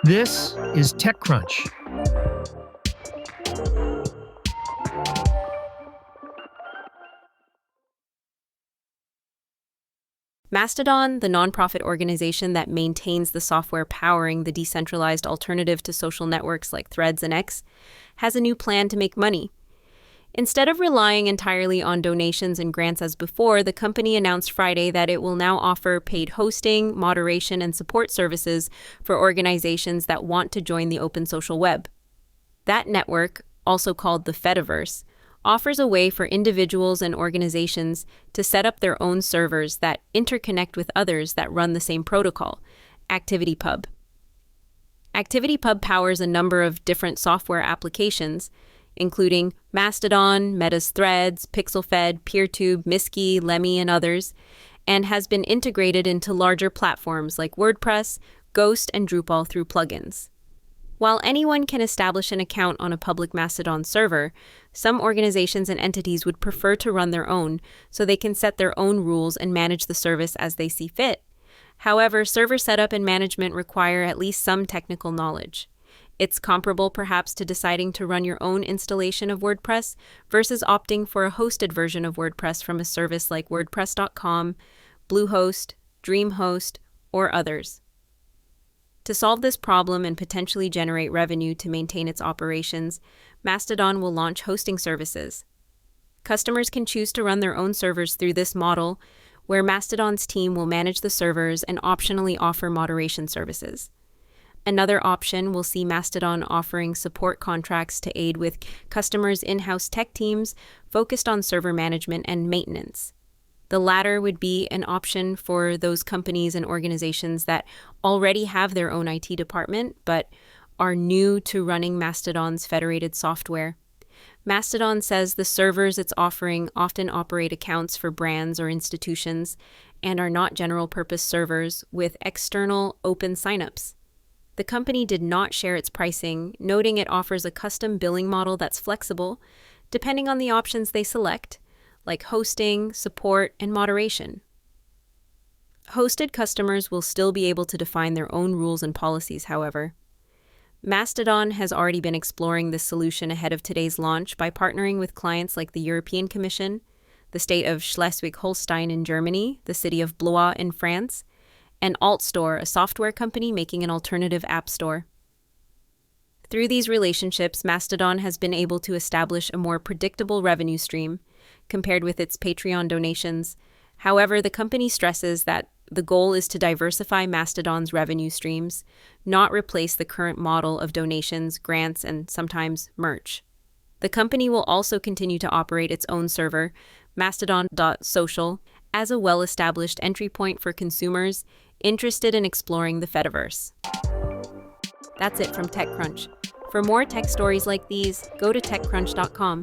This is TechCrunch. Mastodon, the nonprofit organization that maintains the software powering the decentralized alternative to social networks like Threads and X, has a new plan to make money. Instead of relying entirely on donations and grants as before, the company announced Friday that it will now offer paid hosting, moderation, and support services for organizations that want to join the open social web. That network, also called the Fediverse, offers a way for individuals and organizations to set up their own servers that interconnect with others that run the same protocol, ActivityPub. ActivityPub powers a number of different software applications, including Mastodon, Meta's Threads, PixelFed, PeerTube, Miski, Lemmy, and others, and has been integrated into larger platforms like WordPress, Ghost, and Drupal through plugins. While anyone can establish an account on a public Mastodon server, some organizations and entities would prefer to run their own so they can set their own rules and manage the service as they see fit. However, server setup and management require at least some technical knowledge. It's comparable perhaps to deciding to run your own installation of WordPress versus opting for a hosted version of WordPress from a service like WordPress.com, Bluehost, DreamHost, or others. To solve this problem and potentially generate revenue to maintain its operations, Mastodon will launch hosting services. Customers can choose to run their own servers through this model, where Mastodon's team will manage the servers and optionally offer moderation services. Another option will see Mastodon offering support contracts to aid with customers' in-house tech teams focused on server management and maintenance. The latter would be an option for those companies and organizations that already have their own IT department but are new to running Mastodon's federated software. Mastodon says the servers it's offering often operate accounts for brands or institutions and are not general-purpose servers with external open signups. The company did not share its pricing, noting it offers a custom billing model that's flexible, depending on the options they select, like hosting, support, and moderation. Hosted customers will still be able to define their own rules and policies, however. Mastodon has already been exploring this solution ahead of today's launch by partnering with clients like the European Commission, the state of Schleswig-Holstein in Germany, the city of Blois in France, and AltStore, a software company making an alternative app store. Through these relationships, Mastodon has been able to establish a more predictable revenue stream compared with its Patreon donations. However, the company stresses that the goal is to diversify Mastodon's revenue streams, not replace the current model of donations, grants, and sometimes merch. The company will also continue to operate its own server, Mastodon.social, as a well-established entry point for consumers interested in exploring the Fediverse. That's it from TechCrunch. For more tech stories like these, go to TechCrunch.com.